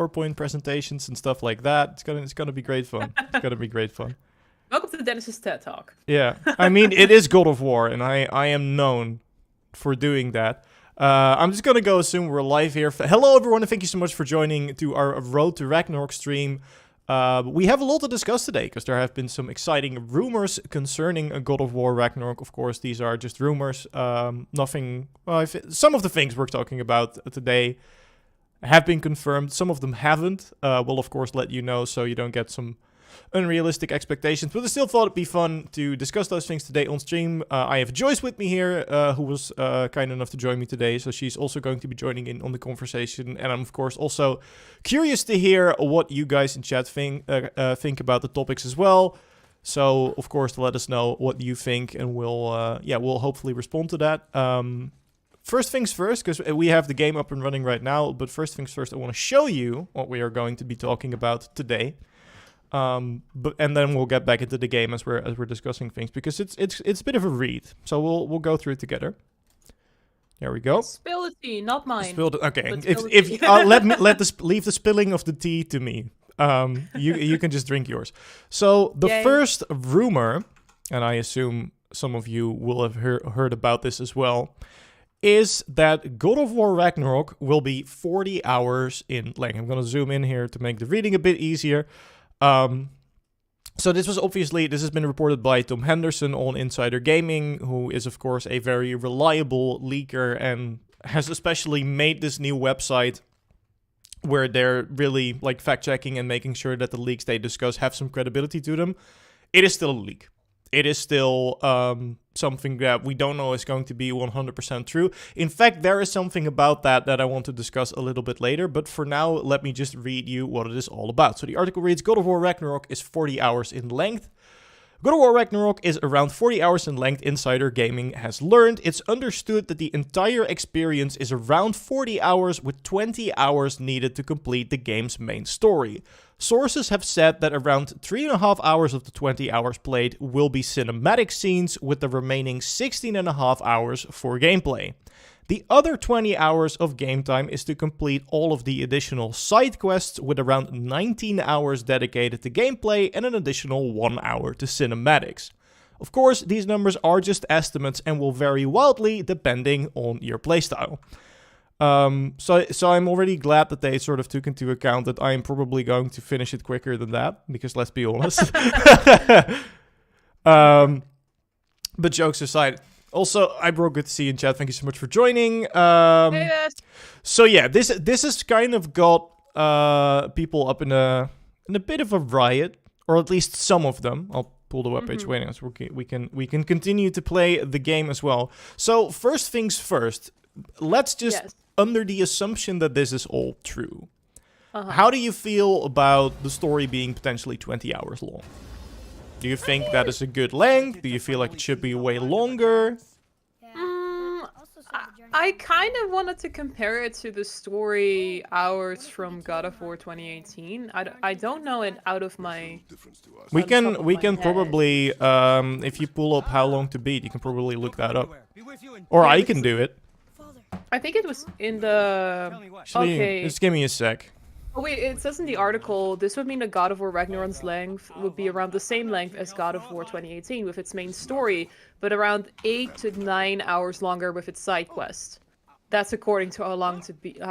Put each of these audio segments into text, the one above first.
PowerPoint presentations and stuff like that. It's gonna be great fun. It's gonna be great fun. Welcome to Dennis's TED Talk. Yeah, I mean, it is God of War, and I am known for doing that. I'm just gonna go assume we're live here. Hello, everyone, and thank you so much for joining to our Road to Ragnarok stream. We have a lot to discuss today, because there have been some exciting rumors concerning a God of War Ragnarok. Of course, these are just rumors. Nothing. Well, some of the things we're talking about today have been confirmed. Some of them haven't. We'll, of course, let you know so you don't get some unrealistic expectations, but I still thought it'd be fun to discuss those things today on stream. I have Joyce with me here, who was kind enough to join me today, so she's also going to be joining in on the conversation, and I'm of course also curious to hear what you guys in chat think about the topics as well. So of course let us know what you think, and we'll hopefully respond to that. First things first, because we have the game up and running right now, but first things first, I want to show you what we are going to be talking about today. And then we'll get back into the game as we're discussing things, because it's a bit of a read. So we'll go through it together. There we go. Spill the tea, not mine. Okay. Leave the spilling of the tea to me. You can just drink yours. So the first rumor, and I assume some of you will have heard about this as well, is that God of War Ragnarok will be 40 hours in length. I'm going to zoom in here to make the reading a bit easier. So this has been reported by Tom Henderson on Insider Gaming, who is of course a very reliable leaker and has especially made this new website where they're really like fact checking and making sure that the leaks they discuss have some credibility to them. It is still a leak. It is still something that we don't know is going to be 100% true. In fact, there is something about that I want to discuss a little bit later. But for now, let me just read you what it is all about. So the article reads, God of War Ragnarok is 40 hours in length. God of War Ragnarok is around 40 hours in length, Insider Gaming has learned. It's understood that the entire experience is around 40 hours, with 20 hours needed to complete the game's main story. Sources have said that around 3.5 hours of the 20 hours played will be cinematic scenes, with the remaining 16.5 hours for gameplay. The other 20 hours of game time is to complete all of the additional side quests, with around 19 hours dedicated to gameplay and an additional 1 hour to cinematics. Of course, these numbers are just estimates and will vary wildly depending on your playstyle. So I'm already glad that they sort of took into account that I am probably going to finish it quicker than that, because let's be honest. But jokes aside. Also, Ibro, good to see you in chat. Thank you so much for joining. So yeah, this has kind of got people up in a bit of a riot, or at least some of them. I'll pull the webpage waiting, so we can continue to play the game as well. So first things first, let's just under the assumption that this is all true. How do you feel about the story being potentially 20 hours long? Do you think that is a good length? Do you feel like it should be way longer? I kind of wanted to compare it to the story hours from God of War 2018. I don't know it out of my... We can probably, if you pull up How Long to Beat, you can probably look that up. Or I can do it. I think it was in the... Actually, just give me a sec. Oh wait, it says in the article, this would mean that God of War Ragnarok's length would be around the same length as God of War 2018 with its main story, but around 8 to 9 hours longer with its side quest. That's according to How Long to Beat.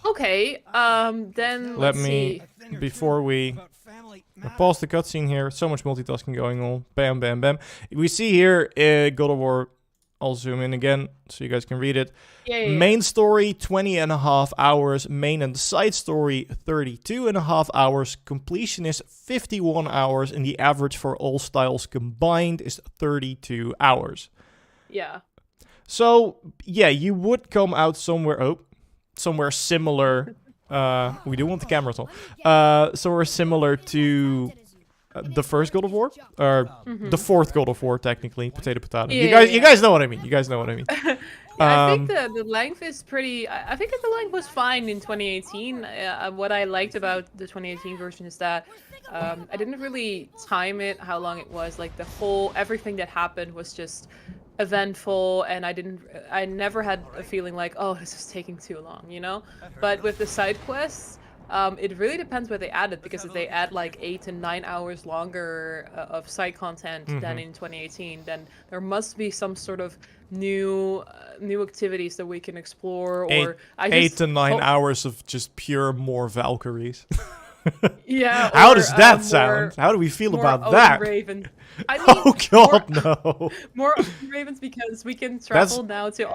Okay, then Let me see. Before we pause the cutscene here, so much multitasking going on. Bam, bam, bam. We see here God of War. I'll zoom in again so you guys can read it. Main story, 20.5 hours. Main and side story, 32.5 hours. Completion is 51 hours. And the average for all styles combined is 32 hours. Yeah. So, yeah, you would come out somewhere similar. We do want the cameras on. Somewhere similar to... the first God of War, or the fourth God of War, technically. Potato. You guys know what I mean. I think the length is pretty. I think that the length was fine in 2018. What I liked about the 2018 version is that I didn't really time it how long it was. Like everything that happened was just eventful, and I never had a feeling like, oh, this is taking too long, you know. But with the side quests, It really depends where they add it, because if they add like 8 to 9 hours longer of side content than in 2018, then there must be some sort of new activities that we can explore. Or 8 to 9 hours of just pure more Valkyries. Yeah. How does that sound? How do we feel about that? Raven. I mean, oh God, no! More Odin Ravens, because we can travel now to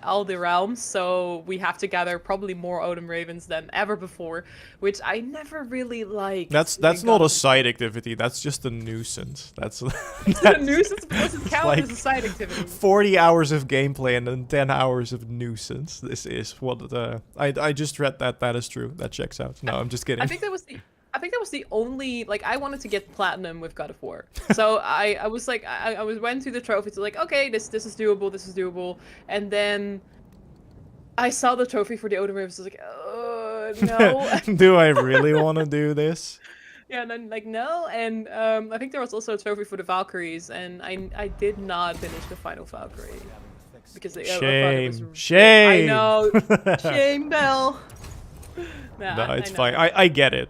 all the realms, so we have to gather probably more Odin Ravens than ever before, which I never really liked. That's not a side activity. That's just a nuisance. That's a nuisance because it counts as a side activity. 40 hours of gameplay and then 10 hours of nuisance. This is what I just read that is true. That checks out. No, I'm just kidding. I think that was the only, like, I wanted to get platinum with God of War. So I was like, I went through the trophies, like, okay, this is doable, and then I saw the trophy for the Odin Ravens, I was like, no. Do I really want to do this? Yeah, and then, like, no, and I think there was also a trophy for the Valkyries, and I did not finish the final Valkyrie. Because Shame! I know, shame, Bell. No, it's fine. I get it.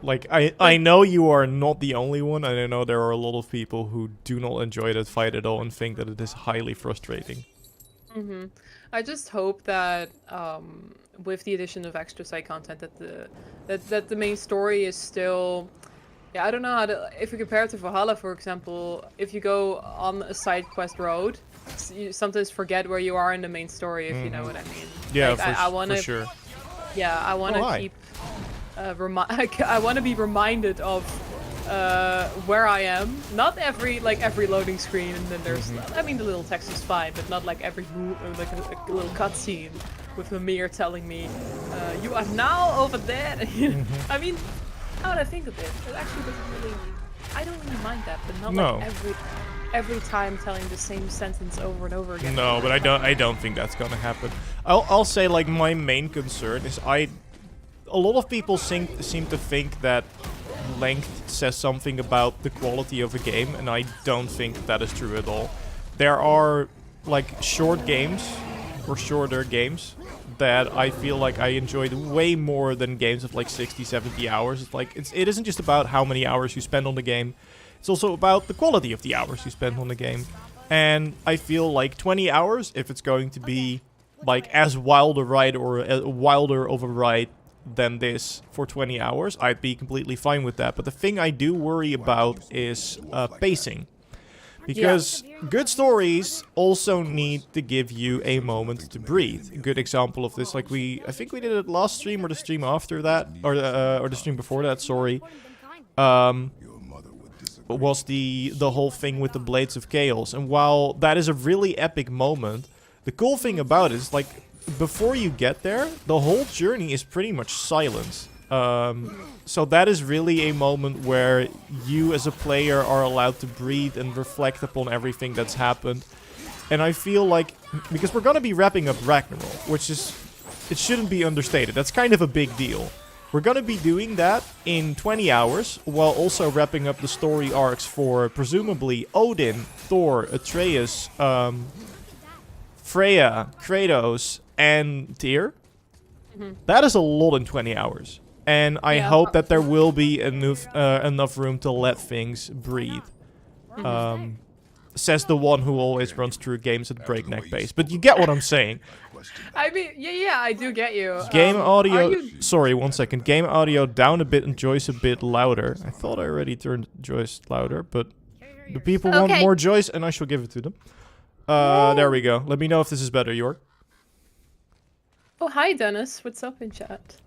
Like, I know you are not the only one, and I know there are a lot of people who do not enjoy that fight at all and think that it is highly frustrating. I just hope that with the addition of extra side content, that the main story is still, yeah, I don't know how to, if you compare it to Valhalla, for example, if you go on a side quest road, you sometimes forget where you are in the main story, if you know what I mean. Yeah, like, for sure. Yeah, I want to keep. I want to be reminded of where I am. Not every loading screen, and then there's. I mean, the little text is fine, but not like every like a little cutscene with Mimir telling me, "You are now over there." I mean, now that I think of it, it actually doesn't really. I don't really mind that, but not like every time telling the same sentence over and over again. No, but I don't think that's gonna happen. I'll say, like, my main concern is a lot of people seem to think that length says something about the quality of a game, and I don't think that is true at all. There are, like, short games or shorter games that I feel like I enjoyed way more than games of like 60, 70 hours. It's like it isn't just about how many hours you spend on the game. It's also about the quality of the hours you spend on the game. And I feel like 20 hours, if it's going to be like as wild a ride or wilder of a ride than this for 20 hours, I'd be completely fine with that. But the thing I do worry about is pacing. Because good stories also need to give you a moment to breathe. A good example of this, like I think we did it last stream or the stream after that, or the stream before that, sorry. Was the whole thing with the Blades of Chaos. And while that is a really epic moment, the cool thing about it is, like, before you get there, the whole journey is pretty much silence. So that is really a moment where you as a player are allowed to breathe and reflect upon everything that's happened. And I feel like, because we're gonna be wrapping up Ragnarok, which is, it shouldn't be understated, that's kind of a big deal. We're gonna be doing that in 20 hours, while also wrapping up the story arcs for presumably Odin, Thor, Atreus, Freya, Kratos, and Tyr. That is a lot in 20 hours. And I hope that there will be enough room to let things breathe. Says the one who always runs through games at breakneck pace. But you get what I'm saying. I mean, yeah, I do get you. Game audio... Sorry, 1 second. Game audio down a bit and Joyce a bit louder. I thought I already turned Joyce louder, but the people want more Joyce and I shall give it to them. There we go. Let me know if this is better, York. Oh, hi, Dennis. What's up in chat?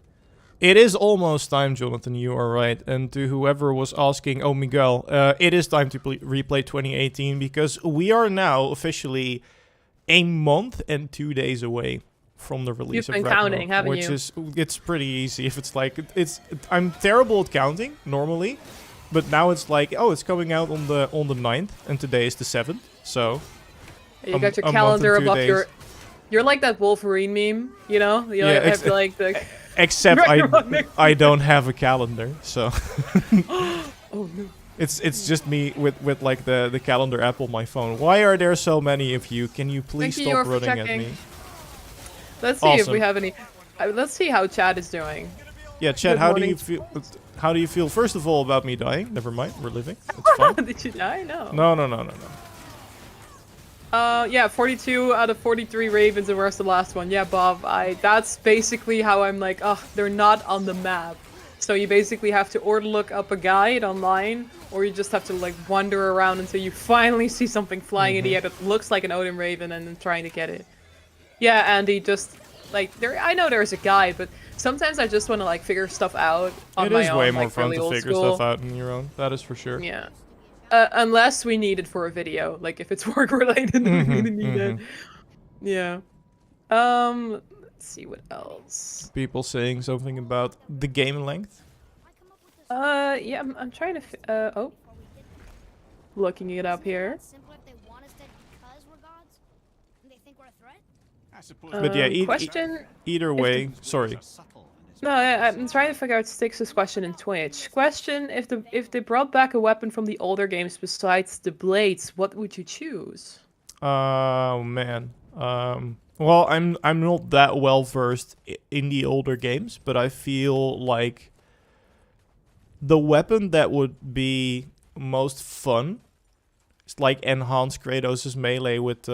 It is almost time, Jonathan, you are right. And to whoever was asking, oh, Miguel, it is time to replay 2018 because we are now officially a month and 2 days away from the release of Ragnarok. You've been counting, haven't you? It's pretty easy. If it's like, I'm terrible at counting, normally. But now it's like, oh, it's coming out on the 9th, and today is the 7th, so... You got your calendar above your... You're like that Wolverine meme, you know? You have like the... Except I don't have a calendar, so... Oh no. It's just me with like the calendar app on my phone. Why are there so many of you? Can you please stop running at me? Let's see if we have any... let's see how chat is doing. Yeah, Chad, Good how do morning. you feel? How do you feel? First of all, about me dying. Never mind, we're living. It's fine. Did you die? No. No. Yeah, 42 out of 43 ravens, and where's the last one? Yeah, Bob, that's basically how I'm like, oh, they're not on the map. So you basically have to or look up a guide online, or you just have to like wander around until you finally see something flying in the air that looks like an Odin Raven and then trying to get it. Yeah, Andy, just like I know there's a guide, but sometimes I just want to like figure stuff out on It my is own, way more like fun really to old figure school. stuff out on your own. That is for sure. Yeah. Unless we need it for a video, like if it's work related, we really need it. Yeah. Let's see what else. People saying something about the game length. Yeah, I'm trying to. Oh, looking it up here. But yeah, Question. either way, sorry. No, I'm trying to figure out Styx's question in Twitch. Question: if they brought back a weapon from the older games besides the blades, what would you choose? Oh man. Well, I'm not that well versed in the older games, but I feel like the weapon that would be most fun is like enhance Kratos' melee with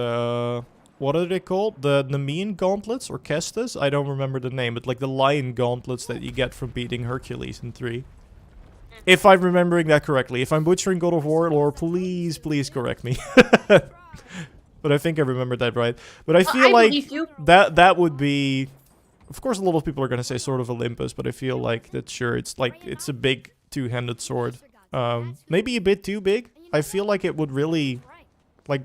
what are they called? The Nemean gauntlets or Kestis? I don't remember the name, but like the lion gauntlets that you get from beating Hercules in 3. If I'm remembering that correctly. If I'm butchering God of War lore, please correct me. But I think I remembered that right. But I feel like that would be... Of course, a lot of people are going to say Sword of Olympus, but I feel like that sure, it's like it's a big two-handed sword. Maybe a bit too big. I feel like it would really... Like,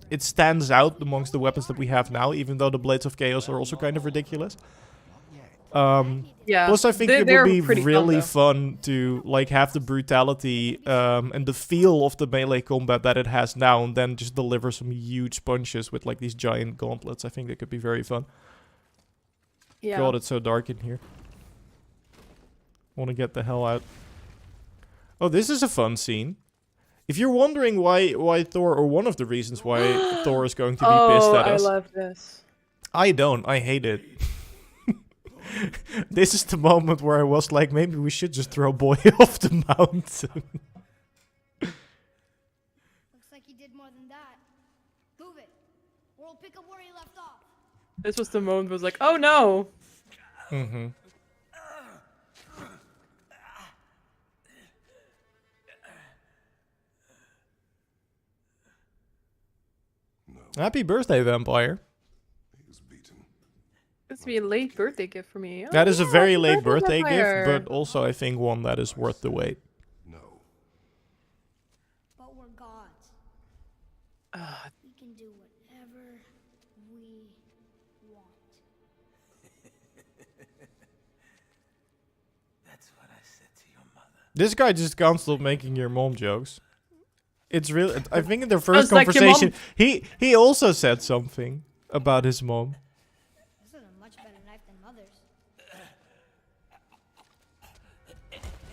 it stands out amongst the weapons that we have now, even though the Blades of Chaos are also kind of ridiculous. Yeah. Plus, I think it would be really fun to like have the brutality and the feel of the melee combat that it has now, and then just deliver some huge punches with like these giant gauntlets. I think that could be very fun. Yeah. God, it's so dark in here. Want to get the hell out. Oh, this is a fun scene. If you're wondering why Thor, or one of the reasons why Thor is going to be pissed at us. I love this. I don't. I hate it. This is the moment where I was like, maybe we should just throw Boy off the mountain. Looks like he did more than that. Move it, or we'll pick up where he left off. This was the moment where I was like, oh no. Mm-hmm. Happy birthday, vampire. This would be a late birthday gift for me. That is a very late birthday vampire. gift, but also I think one that is worth the wait. No. But we're gods. We can do whatever we want. That's what I said to your mother. This guy just can't stop making your mom jokes. It's really... I think in the first like, your conversation, he also said something about his mom. This is a much better knife than mother's.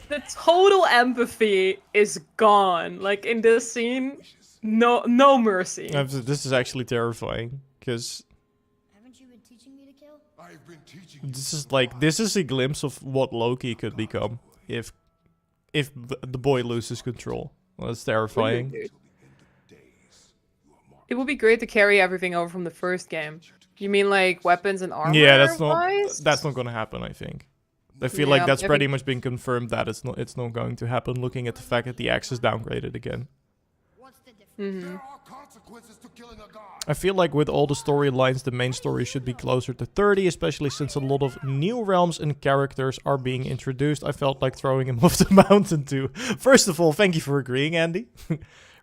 The total empathy is gone. Like in this scene, no mercy. This is actually terrifying, because Haven't you been teaching me to kill? I've been teaching this is a glimpse of what Loki could become if the boy loses control. Well, that's terrifying. It would be great to carry everything over from the first game. You mean like weapons and armor? Yeah, that's wise? not going to happen, I think. I feel Yeah, like that's pretty much been confirmed that it's not going to happen, looking at the fact that the axe is downgraded again. What's the difference? There are consequences to killing a god. I feel like with all the storylines, the main story should be closer to 30, especially since a lot of new realms and characters are being introduced. I felt like throwing him off the mountain too. First of all, thank you for agreeing, Andy.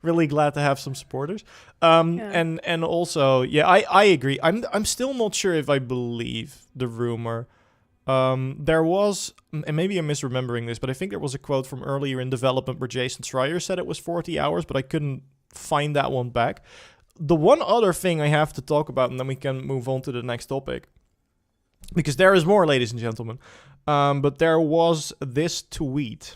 Really glad to have some supporters. And also, yeah, I agree. I'm still not sure if I believe the rumor. There was, and maybe I'm misremembering this, but I think there was a quote from earlier in development where Jason Schreier said it was 40 hours, but I couldn't find that one back. The one other thing I have to talk about, and then we can move on to the next topic, because there is more, ladies and gentlemen. But there was this tweet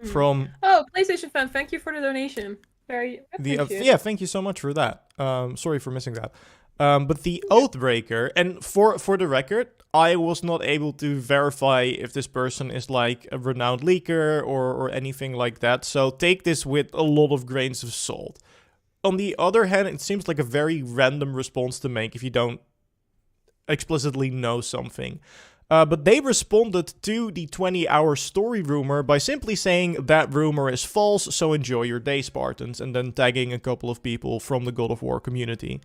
from... Oh, PlayStation fan, thank you for the donation. Thank you. Yeah, thank you so much for that. Sorry for missing that. But the Oathbreaker, and for the record, I was not able to verify if this person is like a renowned leaker or anything like that. So take this with a lot of grains of salt. On the other hand, it seems like a very random response to make if you don't explicitly know something. But they responded to the 20-hour story rumor by simply saying that rumor is false, so enjoy your day, Spartans, and then tagging a couple of people from the God of War community.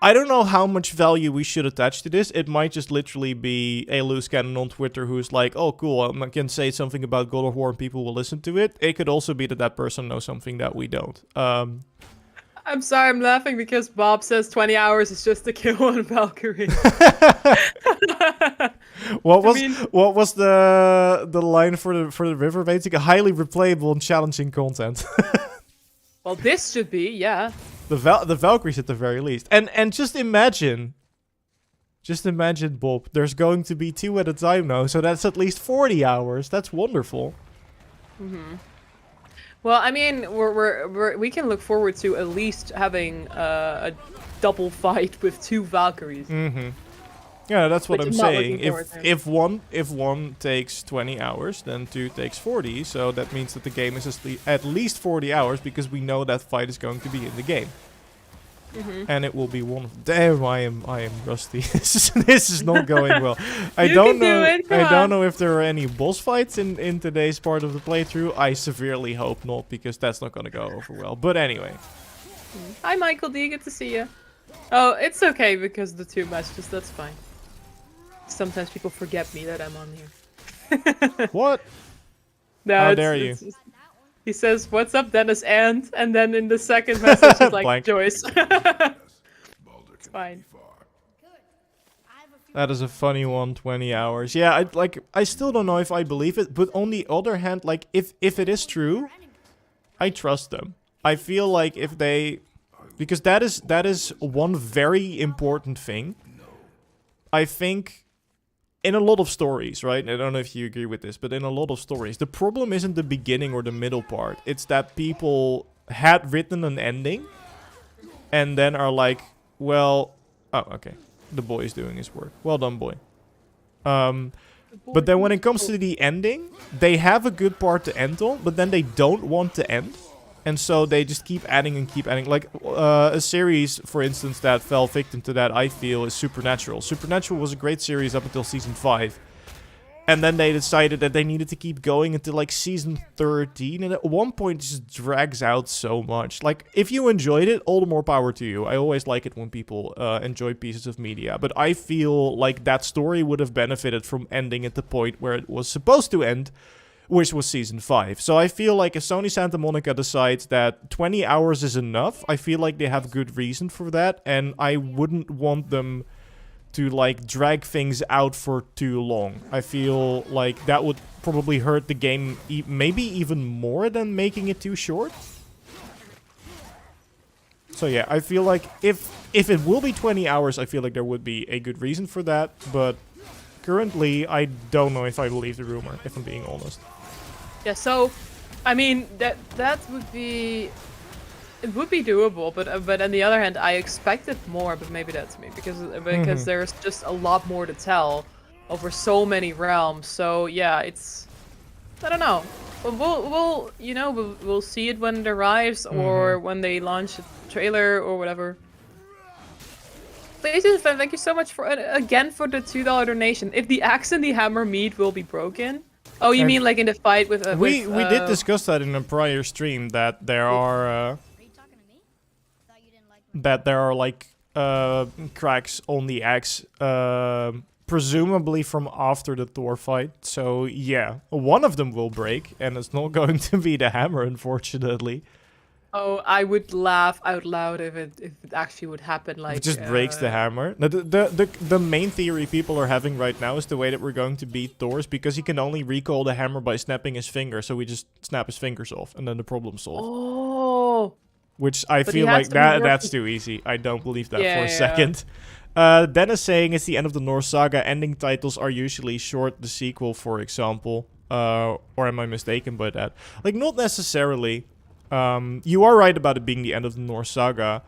I don't know how much value we should attach to this. It might just literally be a loose cannon on Twitter who's like, oh, cool, I can say something about God of War and people will listen to it. It could also be that that person knows something that we don't. I'm sorry, I'm laughing because Bob says 20 hours is just to kill one Valkyrie. What was the line for the river? Basically, highly replayable and challenging content. Well, this should be, yeah. The Valkyries at the very least. And just imagine, Bob, there's going to be 2 at a time now, so that's at least 40 hours. That's wonderful. Mm-hmm. Well, I mean, we can look forward to at least having a double fight with 2 Valkyries. Mm-hmm. Yeah, that's what I'm saying. If one takes 20 hours, then 2 takes 40. So that means that the game is at least 40 hours because we know that fight is going to be in the game. Mm-hmm. And it will be one. Damn, I am rusty. This is not going well. I don't know if there are any boss fights in today's part of the playthrough. I severely hope not, because that's not going to go over well. But anyway. Hi, Michael D. Good to see you. Oh, it's okay because of the 2 messages. That's fine. Sometimes people forget me that I'm on here. What? No, how dare you? He says, "What's up, Dennis?" And then in the second message, he's like, "Joyce." It's fine. That is a funny one. 20 hours. Yeah, I still don't know if I believe it. But on the other hand, like if it is true, I trust them. I feel like if they, because that is one very important thing. I think. In a lot of stories, right? I don't know if you agree with this, but in a lot of stories, the problem isn't the beginning or the middle part. It's that people had written an ending and then are like, well, oh, okay. The boy is doing his work. Well done, boy. But then when it comes to the ending, they have a good part to end on, but then they don't want to end. And so they just keep adding and keep adding. Like, a series, for instance, that fell victim to that, I feel, is Supernatural. Supernatural was a great series up until season 5. And then they decided that they needed to keep going until, like, season 13. And at one point, it just drags out so much. Like, if you enjoyed it, all the more power to you. I always like it when people enjoy pieces of media. But I feel like that story would have benefited from ending at the point where it was supposed to end, which was season 5. So I feel like if Sony Santa Monica decides that 20 hours is enough, I feel like they have good reason for that, and I wouldn't want them to, like, drag things out for too long. I feel like that would probably hurt the game maybe even more than making it too short. So yeah, I feel like if it will be 20 hours, I feel like there would be a good reason for that, but currently I don't know if I believe the rumor, if I'm being honest. Yeah, so, I mean, that would be... It would be doable, but on the other hand, I expected more, but maybe that's me, because there's just a lot more to tell over so many realms. So yeah, it's... I don't know. We'll see it when it arrives, or when they launch a trailer, or whatever. Ladies and gentlemen, thank you so much for the $2 donation. If the axe and the hammer meet, will be broken. Oh, you mean like in the fight with... we did discuss that in a prior stream, that there are... Are you talking to me? Thought you didn't like me. that there are, like, cracks on the axe, presumably from after the Thor fight. So, yeah, one of them will break, and it's not going to be the hammer, unfortunately. Oh, I would laugh out loud if it actually would happen. Like, it just breaks the hammer. Now, the main theory people are having right now is the way that we're going to beat Thor's, because he can only recall the hammer by snapping his finger. So we just snap his fingers off, and then the problem's solved. Oh. Which I feel like that's too easy. I don't believe that for a second. Dennis saying it's the end of the Norse saga. Ending titles are usually short. The sequel, for example. Or am I mistaken by that? Like, not necessarily. You are right about it being the end of the Norse saga.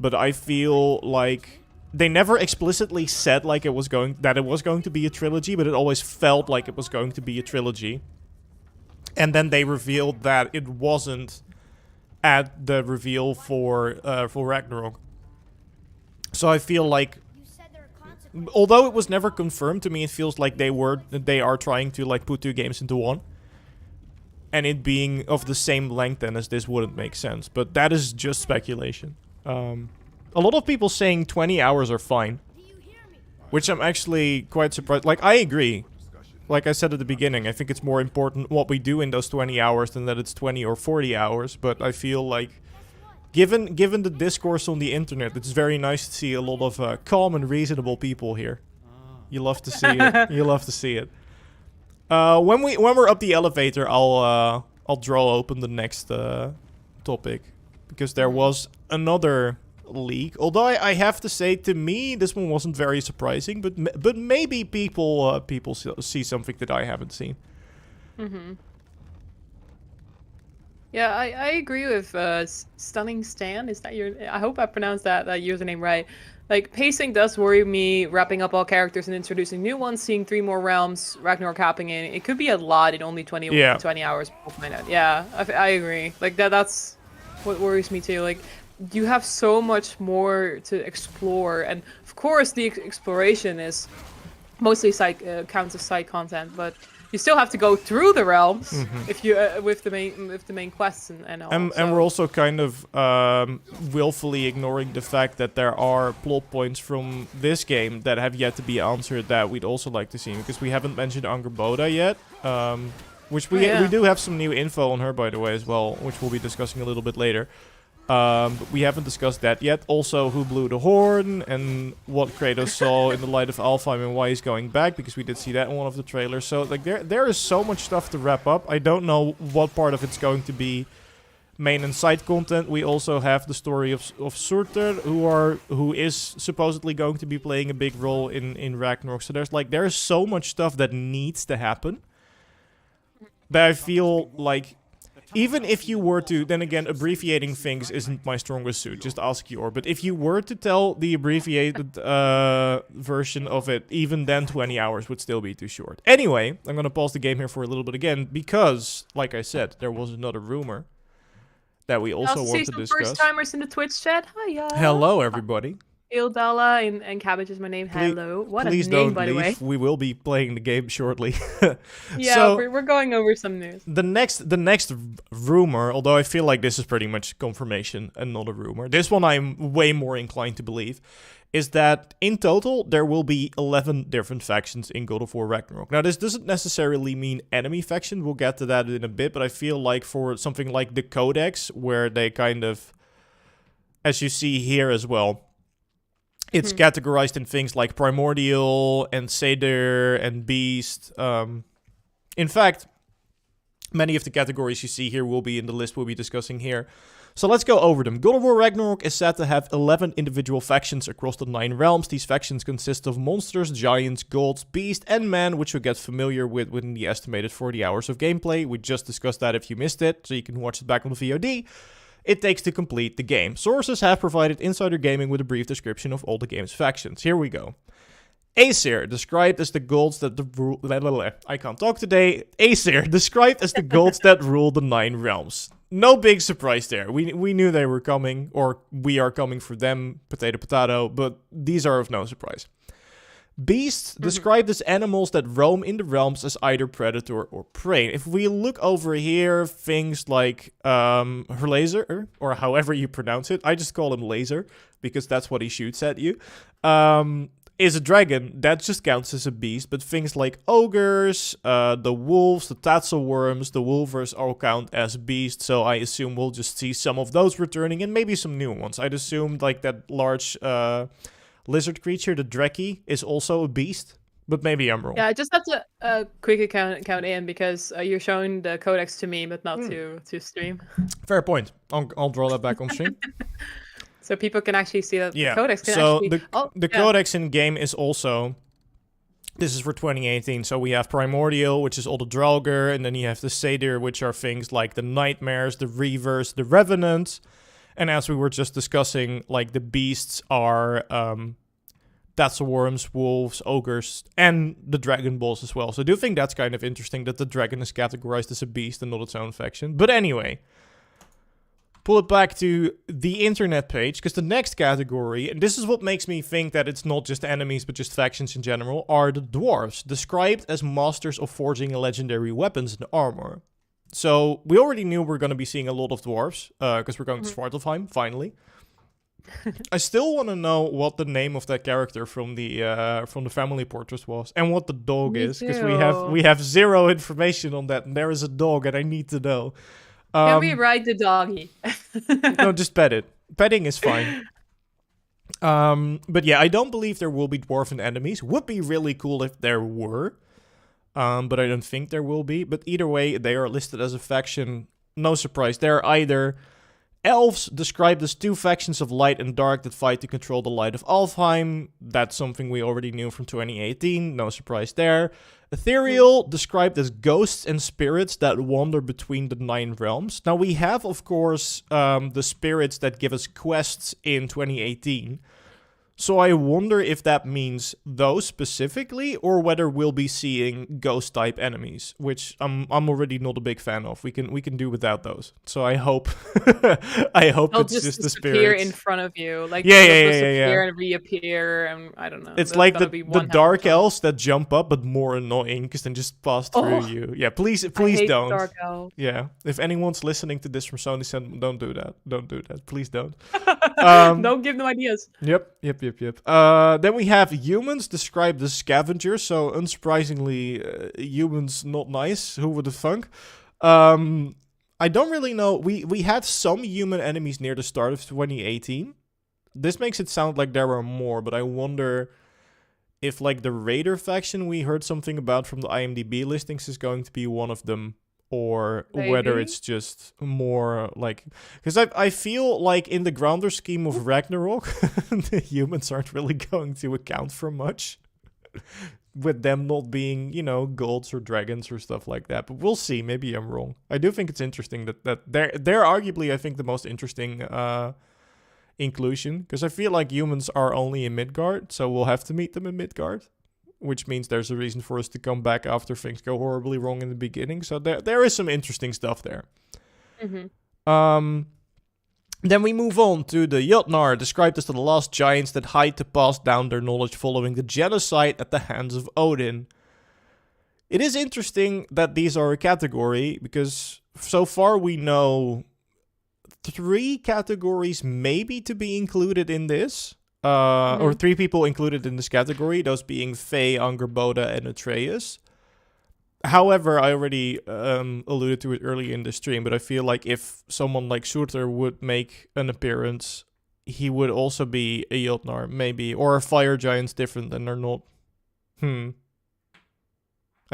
but I feel like they never explicitly said like it was going to be a trilogy, but it always felt like it was going to be a trilogy. And then they revealed that it wasn't at the reveal for Ragnarok. So I feel like, You said there are consequences. although it was never confirmed, to me it feels like they are trying to like put 2 games into one. And it being of the same length then as this wouldn't make sense. But that is just speculation. A lot of people saying 20 hours are fine. Do you hear me? Which I'm actually quite surprised. Like, I agree. Like I said at the beginning, I think it's more important what we do in those 20 hours than that it's 20 or 40 hours. But I feel like, given the discourse on the internet, it's very nice to see a lot of calm and reasonable people here. You love to see it. You love to see it. When we're up the elevator, I'll draw open the next topic, because there was another leak. Although I have to say, to me, this one wasn't very surprising. But maybe people see something that I haven't seen. Yeah, I agree with Stunning Stan. Is that your? I hope I pronounced that username right. Like, pacing does worry me. Wrapping up all characters and introducing new ones, seeing 3 more realms, Ragnarok happening. It could be a lot in only 20 hours. Yeah, I agree. Like that's what worries me too. Like, you have so much more to explore, and of course the exploration is mostly counts as side content, but you still have to go through the realms if you with the main quests and all. And we're also kind of willfully ignoring the fact that there are plot points from this game that have yet to be answered that we'd also like to see, because we haven't mentioned Angerboda yet, which we do have some new info on her, by the way, as well, which we'll be discussing a little bit later. But we haven't discussed that yet. Also, who blew the horn and what Kratos saw in the light of Alfheim and why he's going back, because we did see that in one of the trailers. So like there is so much stuff to wrap up. I don't know what part of it's going to be main and side content. We also have the story of Surtur, who is supposedly going to be playing a big role in Ragnarok. So there is so much stuff that needs to happen that I feel like, even if you were to, then again, abbreviating things isn't my strongest suit, just ask Yor. But if you were to tell the abbreviated version of it, even then 20 hours would still be too short. Anyway, I'm going to pause the game here for a little bit again, because, like I said, there was another rumor that we also want to discuss. First timers in the Twitch chat. Hiya. Hello, everybody. Ildala and Cabbage is my name. Hello. What a Please name, don't by the way. leave. We will be playing the game shortly. Yeah, so, we're going over some news. The next rumor, although I feel like this is pretty much confirmation and not a rumor, this one I'm way more inclined to believe, is that in total there will be 11 different factions in God of War Ragnarok. Now, this doesn't necessarily mean enemy faction. We'll get to that in a bit, but I feel like for something like the Codex, where they kind of, as you see here as well, it's categorized in things like Primordial and Seder and Beast. In fact, many of the categories you see here will be in the list we'll be discussing here. So let's go over them. God of War Ragnarok is said to have 11 individual factions across the 9 realms. These factions consist of monsters, giants, gods, beasts, and men, which you'll get familiar with within the estimated 40 hours of gameplay. We just discussed that if you missed it, so you can watch it back on the VOD. It takes to complete the game. Sources have provided Insider Gaming with a brief description of all the game's factions. Here we go. Aesir, described as the gods that rule... I can't talk today. Aesir, described as the gods that rule the 9 realms. No big surprise there. We knew they were coming, or we are coming for them, potato potato, but these are of no surprise. Beasts, described as animals that roam in the realms as either predator or prey. If we look over here, things like Laser, or however you pronounce it, I just call him Laser, because that's what he shoots at you, is a dragon. That just counts as a beast, but things like ogres, the wolves, the tatzelworms, the wolvers all count as beasts, so I assume we'll just see some of those returning, and maybe some new ones. I'd assume like that large... lizard creature, the Dreki, is also a beast, but maybe I'm wrong. Yeah, I just have to quickly count in, because you're showing the codex to me, but not to stream. Fair point. I'll draw that back on stream. So people can actually see that the codex can so actually... the codex in game is also... This is for 2018, so we have Primordial, which is all the Draugr, and then you have the Seder, which are things like the Nightmares, the Reavers, the Revenants. And as we were just discussing, like the beasts are worms, wolves, ogres, and the Dragon Balls as well. So I do think that's kind of interesting that the dragon is categorized as a beast and not its own faction. But anyway, pull it back to the internet page, because the next category, and this is what makes me think that it's not just enemies but just factions in general, are the dwarves, described as masters of forging legendary weapons and armor. So we already knew we're going to be seeing a lot of dwarves, because we're going to Svartalfheim, finally. I still want to know what the name of that character from the family portrait was, and what the dog Me is, because too. we have zero information on that, and there is a dog, and I need to know. Can we ride the doggy? No, just pet it. Petting is fine. But yeah, I don't believe there will be dwarven enemies. Would be really cool if there were. But I don't think there will be. But either way, they are listed as a faction. No surprise. They're either elves, described as two factions of light and dark that fight to control the light of Alfheim. That's something we already knew from 2018. No surprise there. Ethereal, described as ghosts and spirits that wander between the 9 realms. Now, we have, of course, the spirits that give us quests in 2018. So I wonder if that means those specifically, or whether we'll be seeing ghost-type enemies, which I'm already not a big fan of. We can do without those. So I hope They'll it's just the disappear spirits. in front of you, like Yeah, they'll yeah, yeah, disappear yeah. and reappear, and I don't know. It's There's like gotta the be one dark hell. elves that jump up, but more annoying because then just pass through Oh, you. Yeah, please I hate don't. dark elf. Yeah, if anyone's listening to this from Sony, don't do that. Don't do that. Please don't. Don't give them ideas. Yep. Then we have humans, described as scavengers. So unsurprisingly, humans not nice. Who would have thunk? I don't really know. We had some human enemies near the start of 2018. This makes it sound like there were more, but I wonder if like the Raider faction we heard something about from the IMDb listings is going to be one of them. Or whether Maybe. it's just more like... Because I feel like in the grander scheme of Ragnarok, the humans aren't really going to account for much. With them not being, gods or dragons or stuff like that. But we'll see. Maybe I'm wrong. I do think it's interesting that they're arguably, I think, the most interesting inclusion. Because I feel like humans are only in Midgard, so we'll have to meet them in Midgard. Which means there's a reason for us to come back after things go horribly wrong in the beginning. So there is some interesting stuff there. Mm-hmm. Then we move on to the Jotnar, described as the last giants that hide to pass down their knowledge following the genocide at the hands of Odin. It is interesting that these are a category, because so far we know 3 categories maybe to be included in this. Or 3 people included in this category, those being Faye, Angerboda, and Atreus. However, I already alluded to it earlier in the stream, but I feel like if someone like Surtur would make an appearance, he would also be a Jotnar, maybe. Or a fire giant's different and they're not. I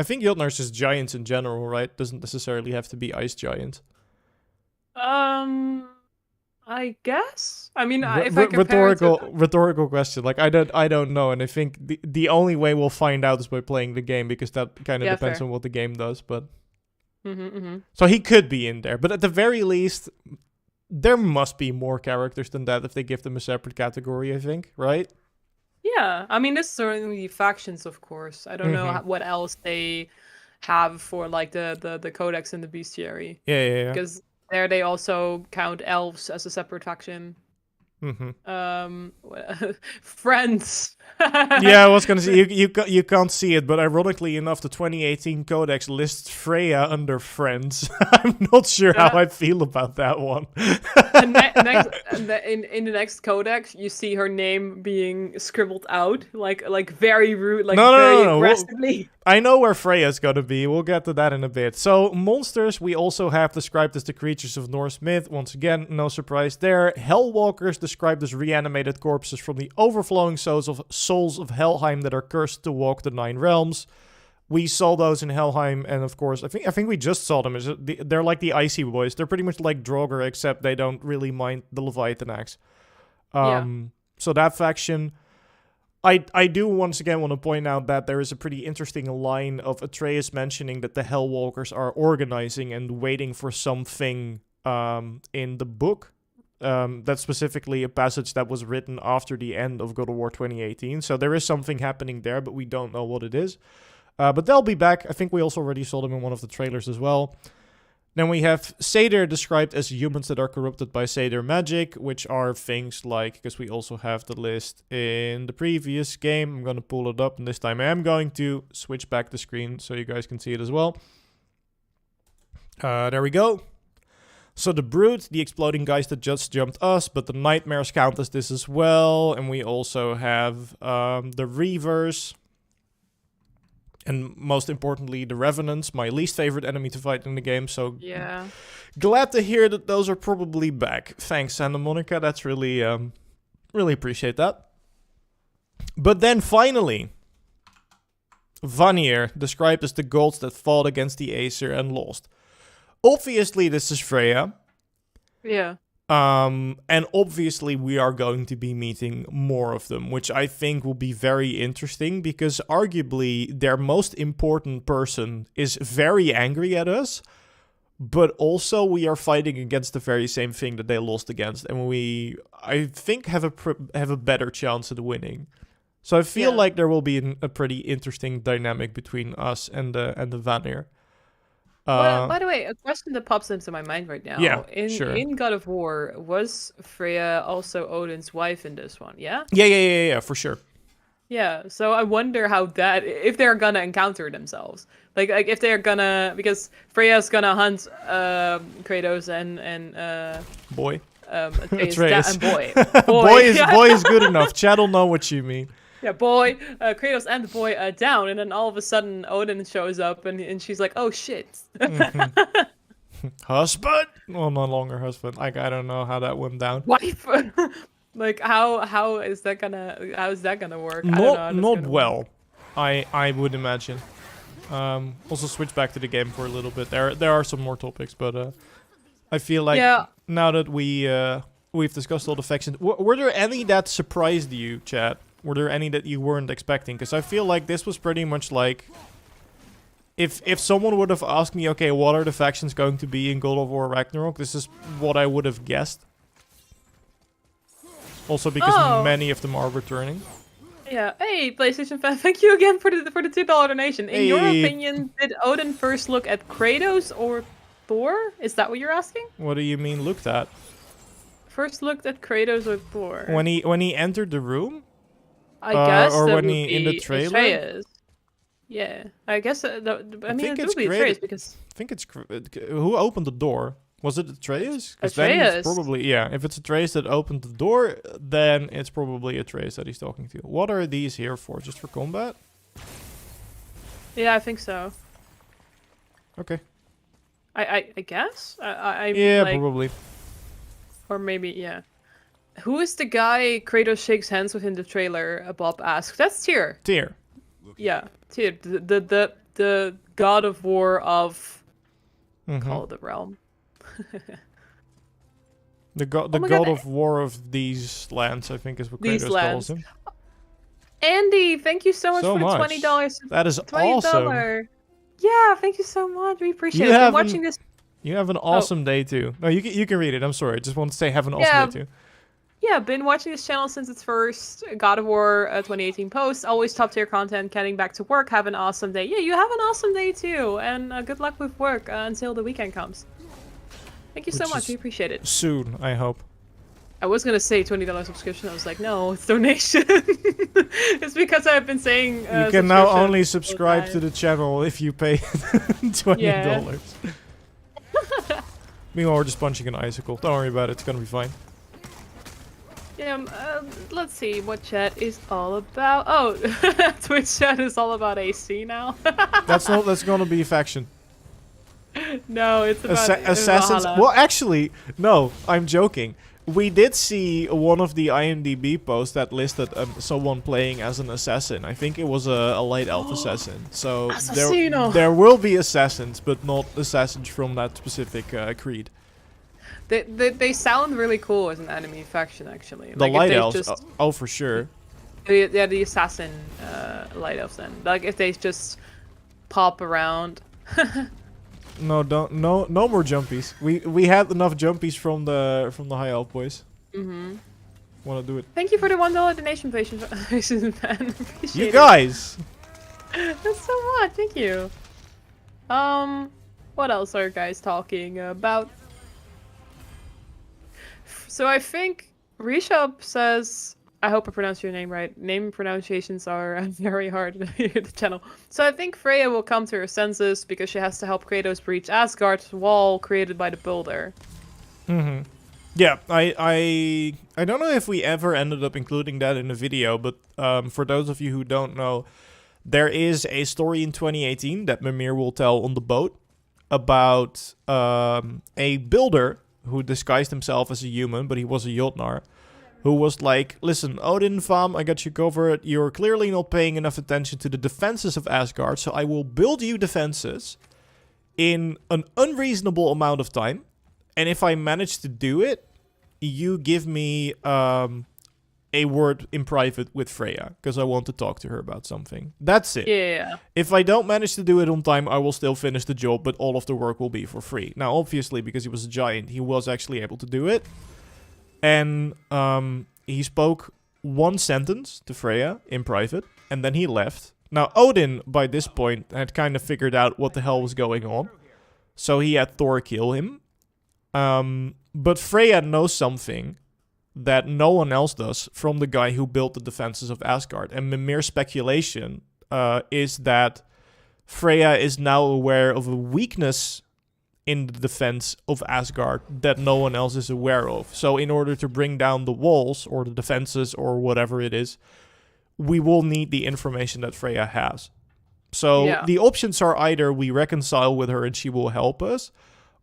think Jotnar's just giants in general, right? Doesn't necessarily have to be ice giant. I guess. I mean, if I compare Rhetorical question. Like I don't know, and I think the only way we'll find out is by playing the game, because that kind of depends on what the game does. But so he could be in there, but at the very least, there must be more characters than that if they give them a separate category. I think, right? Yeah, I mean, this certainly factions, of course. I don't know what else they have for like the codex and the bestiary. Yeah. Because there they also count elves as a separate faction. Friends. Yeah, I was gonna say you can't see it, but ironically enough, the 2018 Codex lists Freya under friends. I'm not sure how I feel about that one. In the next codex, you see her name being scribbled out, like very rude, like very aggressively. I know where Freya's gonna be. We'll get to that in a bit. So, monsters we also have described as the creatures of Norse myth. Once again, no surprise there. Hellwalkers described as reanimated corpses from the overflowing souls of Helheim that are cursed to walk the 9 realms. We saw those in Helheim, and of course, I think we just saw them. They're like the Icy Boys. They're pretty much like Draugr, except they don't really mind the Leviathan axe. So that faction... I do once again want to point out that there is a pretty interesting line of Atreus mentioning that the Hellwalkers are organizing and waiting for something in the book. That's specifically a passage that was written after the end of God of War 2018. So there is something happening there, but we don't know what it is. But they'll be back. I think we also already saw them in one of the trailers as well. Then we have Satyr described as humans that are corrupted by Satyr magic, which are things like, because we also have the list in the previous game. I'm going to pull it up, and this time I am going to switch back the screen so you guys can see it as well. There we go. So the Brute, the exploding guys that just jumped us, but the Nightmares count as this as well. And we also have the Reavers. And most importantly, the Revenants, my least favorite enemy to fight in the game. So Yeah. glad to hear that those are probably back. Thanks, Santa Monica. That's really, really appreciate that. But then finally, Vanir, described as the gods that fought against the Aesir and lost. Obviously, this is Freya. Yeah. And obviously we are going to be meeting more of them, which I think will be very interesting because arguably their most important person is very angry at us, but also we are fighting against the very same thing that they lost against, and we, I think, have a better chance at winning. So I feel like there will be a pretty interesting dynamic between us and the Vanir. By the way, a question that pops into my mind right now. Yeah, sure. In God of War, was Freya also Odin's wife in this one? Yeah? Yeah, for sure. Yeah, so I wonder how that, if they're gonna encounter themselves. Like if they're gonna, because Freya's gonna hunt Kratos and Boy. Atreus. And Boy. Boy is good enough. Chad will know what you mean. Yeah, Boy, Kratos and the boy down, and then all of a sudden Odin shows up, and she's like, "Oh shit!" Husband? Well, no longer husband. Like I don't know how that went down. Wife. Like how is that gonna work? I don't know how that's Not gonna well. work. I would imagine. Also switch back to the game for a little bit. There are some more topics, but I feel like now that we've discussed all the factions, were there any that surprised you, Chad? Were there any that you weren't expecting? Because I feel like this was pretty much like, if someone would have asked me, okay, what are the factions going to be in God of War Ragnarok? This is what I would have guessed. Also because many of them are returning. Yeah. Hey, PlayStation fan, thank you again for the $2 donation. In your Hey. opinion, did Odin first look at Kratos or Thor? Is that what you're asking? What do you mean looked at? First looked at Kratos or Thor? When he entered the room? I guess or that when would he in the be trailer? Atreus. Yeah, I guess. I mean, think it it's would be Kratos. Atreus because I think it's who opened the door. Was it Atreus? 'Cause then it's Atreus. probably if it's Atreus that opened the door, then it's probably Atreus that he's talking to. What are these here for? Just for combat? yeah, I think so. Okay. I guess. I Yeah, like, probably. or maybe yeah. Who is the guy Kratos shakes hands with in the trailer? Bob asks. That's Tyr. Tyr. Yeah, Tyr, the god of war of call it the realm. The god my God, of war of these lands, I think is what These Kratos calls lands. him. Andy, thank you so much So for the much. $20. That is $20. awesome. Yeah, thank you so much. We appreciate You it. I've been haven't- watching this. You have an awesome day too. No, you can read it. I'm sorry. I just want to say have an awesome day too. Yeah, been watching this channel since its first God of War 2018 post. Always top tier content. Getting back to work. Have an awesome day. Yeah, you have an awesome day too. And good luck with work until the weekend comes. Thank you so Which much. is We appreciate it. Soon, I hope. I was gonna say $20 subscription. I was like, no, it's donation. It's because I've been saying You can now subscription only all the subscribe to time. the channel if you pay $20. Meanwhile, we're just punching an icicle. Don't worry about it. It's gonna be fine. Yeah, let's see what chat is all about. Oh, Twitch chat is all about AC now. That's gonna be a faction. No, it's about Assassins. Valhalla. Well, actually, no. I'm joking. We did see one of the IMDb posts that listed someone playing as an assassin. I think it was a light elf assassin. So Assassino. there will be assassins, but not assassins from that specific creed. They sound really cool as an enemy faction, actually. The Like, if light they elves. just- Oh, for sure. the assassin light elves then. Like if they just pop around. No, don't. No more jumpies. We had enough jumpies from the high elf boys. Mm-hmm. Want to do it? Thank you for the $1 donation, patient fan. Appreciate You it. guys. That's so much. Thank you. What else are you guys talking about? So I think Reshop says, I hope I pronounced your name right. Name pronunciations are very hard on the channel. So I think Freya will come to her senses because she has to help Kratos breach Asgard's wall created by the builder. Mm-hmm. Yeah, I don't know if we ever ended up including that in the video, but for those of you who don't know, there is a story in 2018 that Mimir will tell on the boat about a builder who disguised himself as a human, but he was a Jotnar, who was like, listen, Odin, fam, I got you covered. You're clearly not paying enough attention to the defenses of Asgard, so I will build you defenses in an unreasonable amount of time. And if I manage to do it, you give me a word in private with Freya, because I want to talk to her about something. That's it. Yeah. If I don't manage to do it on time, I will still finish the job, but all of the work will be for free. Now, obviously, because he was a giant, he was actually able to do it. And he spoke one sentence to Freya in private, and then he left. Now, Odin, by this point, had kind of figured out what the hell was going on. So he had Thor kill him. But Freya knows something that no one else does from the guy who built the defenses of Asgard. And Mimir's speculation is that Freya is now aware of a weakness in the defense of Asgard that no one else is aware of. So in order to bring down the walls or the defenses or whatever it is, we will need the information that Freya has. So the options are either we reconcile with her and she will help us,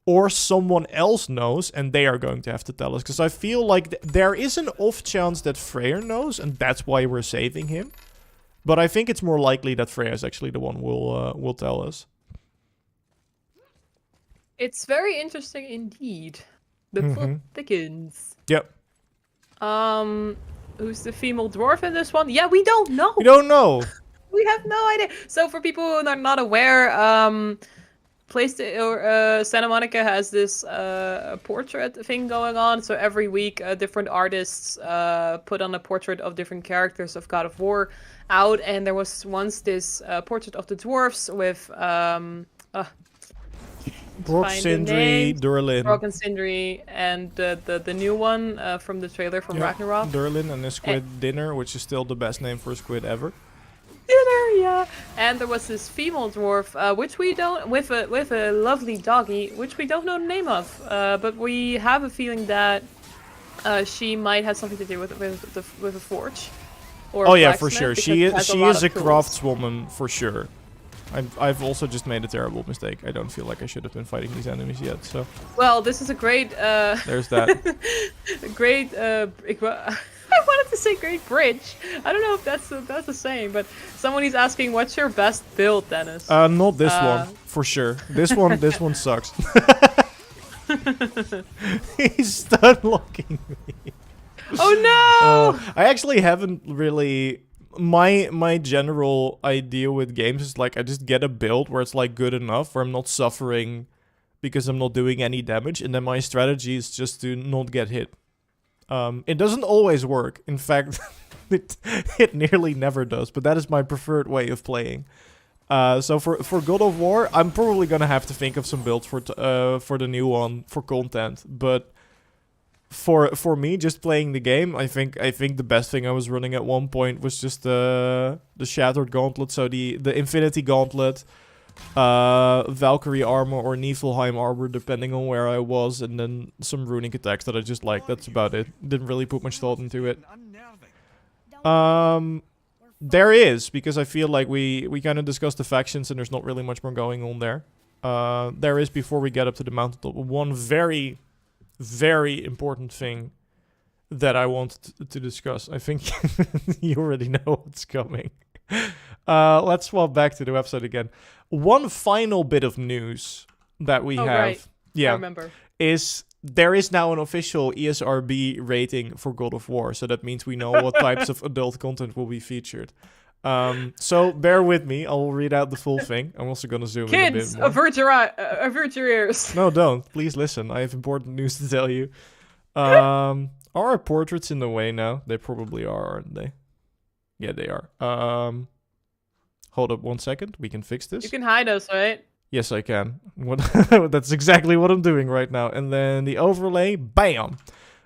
or someone else knows and they are going to have to tell us. Because I feel like there is an off chance that Freyr knows, and that's why we're saving him. But I think it's more likely that Freya is actually the one who will tell us. It's very interesting indeed. The plot thickens. Yep. Who's the female dwarf in this one? Yeah, we don't know. We don't know. We have no idea. So for people who are not aware, Santa Monica has this portrait thing going on. So every week, different artists put on a portrait of different characters of God of War out. And there was once this portrait of the dwarfs with Brok, Sindri, Durlin. Brok and Sindri, and the new one from the trailer from Ragnarok. Durlin and the squid dinner, which is still the best name for a squid ever. Dinner, yeah. And there was this female dwarf, which we don't, with a lovely doggy, which we don't know the name of, but we have a feeling that she might have something to do with a forge. Or oh yeah, for sure. She is a tools. craftswoman for sure. I've also just made a terrible mistake. I don't feel like I should have been fighting these enemies yet. So. Well, this is a great. There's that. A great. I wanted to say great bridge. I don't know if that's the same, but someone is asking, "What's your best build, Dennis?" Not this one for sure. This one sucks. He's stun locking me. Oh no! I actually haven't really. My general idea with games is like I just get a build where it's like good enough where I'm not suffering because I'm not doing any damage, and then my strategy is just to not get hit. It doesn't always work. In fact, it nearly never does, but that is my preferred way of playing. So for God of War, I'm probably gonna have to think of some builds for the new one for content, but for me, just playing the game, I think the best thing I was running at one point was just the Shattered Gauntlet, so the Infinity Gauntlet, Valkyrie armor or Niflheim armor, depending on where I was, and then some runic attacks that I just liked. That's about it. Didn't really put much thought into it. There is, because I feel like we kind of discussed the factions, and there's not really much more going on there. There is, before we get up to the mountaintop, one very, very important thing that I want to discuss. I think you already know what's coming. Let's swap back to the website again. One final bit of news that we have, right. I remember, is there is now an official ESRB rating for God of War. So that means we know what types of adult content will be featured. So bear with me. I'll read out the full thing. I'm also gonna zoom in a bit Kids, more. avert your ears. No, don't. Please listen. I have important news to tell you. Are our portraits in the way now? They probably are, aren't they? Yeah, they are. Hold up 1 second. We can fix this. You can hide us, right? Yes, I can. What? That's exactly what I'm doing right now. And then the overlay, bam.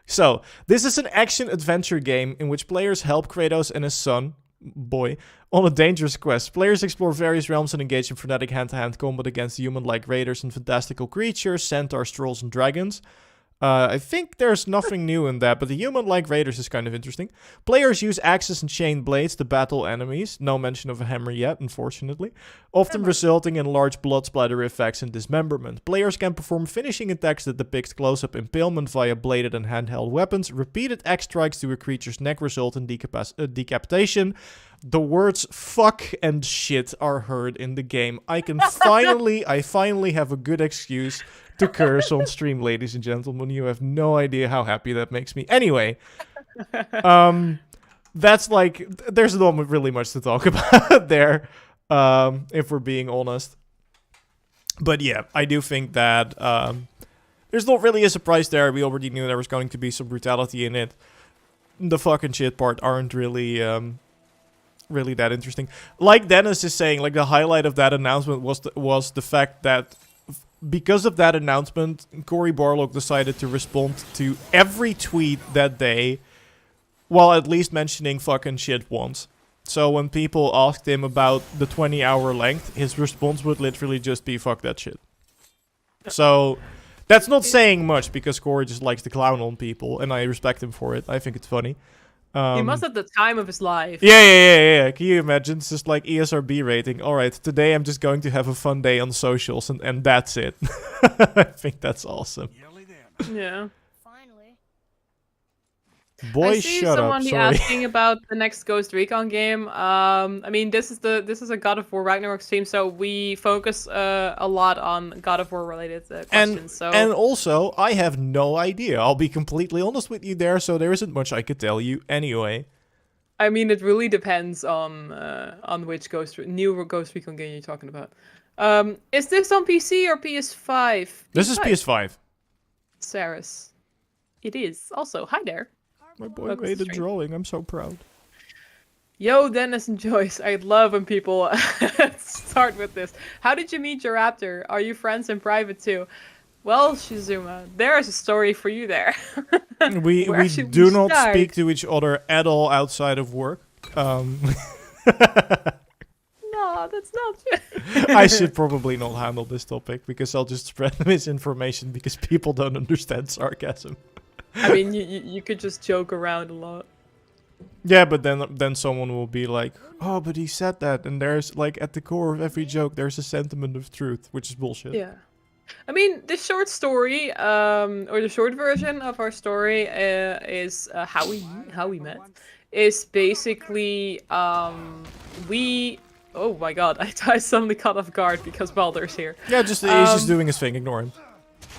So, this is an action-adventure game in which players help Kratos and his son, boy, on a dangerous quest. Players explore various realms and engage in frenetic hand-to-hand combat against human-like raiders and fantastical creatures, centaurs, trolls, and dragons. I think there's nothing new in that, but the human-like raiders is kind of interesting. Players use axes and chain blades to battle enemies. No mention of a hammer yet, unfortunately. Often resulting in large blood splatter effects and dismemberment. Players can perform finishing attacks that depict close-up impalement via bladed and handheld weapons. Repeated axe strikes to a creature's neck result in decapitation. The words fuck and shit are heard in the game. I finally have a good excuse to curse on stream, ladies and gentlemen. You have no idea how happy that makes me. Anyway, that's like, there's not really much to talk about there, if we're being honest. But yeah, I do think that there's not really a surprise there. We already knew there was going to be some brutality in it. The fucking shit part aren't really really that interesting. Like Dennis is saying, like the highlight of that announcement was the fact that because of that announcement, Cory Barlog decided to respond to every tweet that day, while at least mentioning fucking shit once. So when people asked him about the 20-hour length, his response would literally just be fuck that shit. So that's not saying much because Cory just likes to clown on people, and I respect him for it. I think it's funny. He must have the time of his life. Yeah. Can you imagine? It's just like ESRB rating. All right, today I'm just going to have a fun day on socials, and that's it. I think that's awesome. Yeah. Finally. Boy, I see shut up. someone Sorry. asking about the next Ghost Recon game. I mean, this is a God of War Ragnarok stream, so we focus a lot on God of War related questions. And also, I have no idea. I'll be completely honest with you there, so there isn't much I could tell you anyway. I mean, it really depends on which new Ghost Recon game you're talking about. Is this on PC or PS5? This is PS5. Saris. It is. Also, hi there. My boy Welcome to made a stream. drawing. I'm so proud. Yo, Dennis and Joyce. I love when people start with this. How did you meet JorRaptor? Are you friends in private too? Well, Shizuma, there's a story for you there. We do not speak to each other at all outside of work. No, that's not true. I should probably not handle this topic because I'll just spread misinformation because people don't understand sarcasm. I mean, you could just joke around a lot. Yeah, but then someone will be like, oh, but he said that, and there's like at the core of every joke there's a sentiment of truth, which is bullshit. Yeah. I mean, the short story, or the short version of our story is how we met. Is basically we. Oh my god! I suddenly caught off guard because Baldur's here. Yeah, just he's just doing his thing. Ignore him.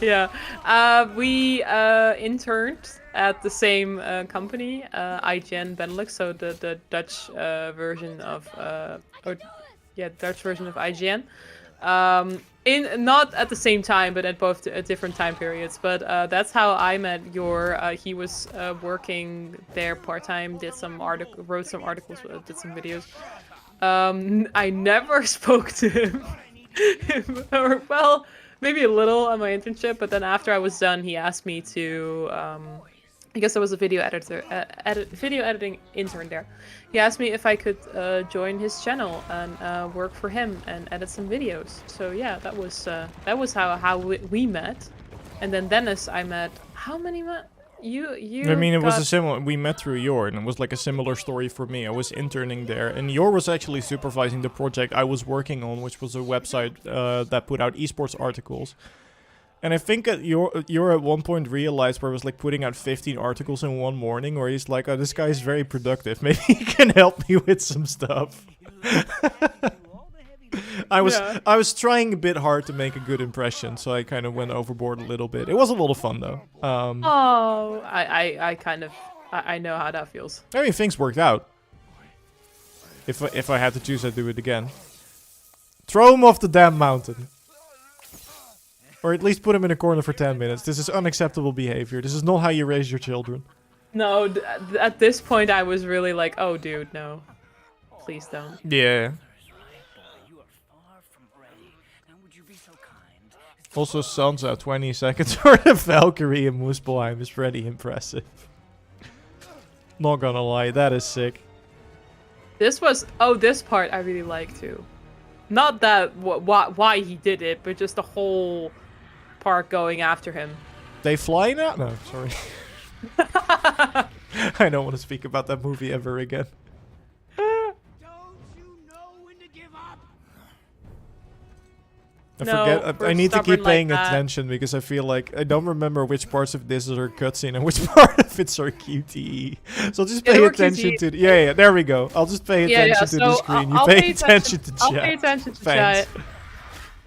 Yeah, we interned at the same company, IGN Benelux, so the Dutch version of Dutch version of IGN. In not at the same time, but at both different time periods. But that's how I met Yor. He was working there part time, wrote some articles, did some videos. I never spoke to him, or well. Maybe a little on my internship, but then after I was done, he asked me to, I guess I was a video editing intern there. He asked me if I could join his channel and work for him and edit some videos. So yeah, that was how we met. And then Dennis, I met. How many met? You. I mean, it was a similar. We met through Yor, and it was like a similar story for me. I was interning there, and Yor was actually supervising the project I was working on, which was a website that put out esports articles. And I think that Yor at one point realized where it was like putting out 15 articles in one morning, where he's like, "Oh, this guy is very productive. Maybe he can help me with some stuff." I was trying a bit hard to make a good impression, so I kind of went overboard a little bit. It was a lot of fun though. I I know how that feels. mean, things worked out. If I had to choose, I'd do it again. Throw him off the damn mountain. Or at least put him in a corner for 10 minutes. This is unacceptable behavior. This is not how you raise your children. No, at this point I was really like, oh dude, no. Please don't. Yeah. Also, Sansa, 20 seconds for the Valkyrie and Muspelheim is pretty impressive. Not gonna lie, that is sick. This part I really like too. Not that why he did it, but just the whole part going after him. They fly now? No, sorry. I don't want to speak about that movie ever again. I need to keep paying attention because I feel like I don't remember which parts of this are cutscene and which part of it's are QTE. So I'll just pay attention to yeah, there we go. I'll just pay attention to the screen. You pay attention to chat. I'll pay attention to chat.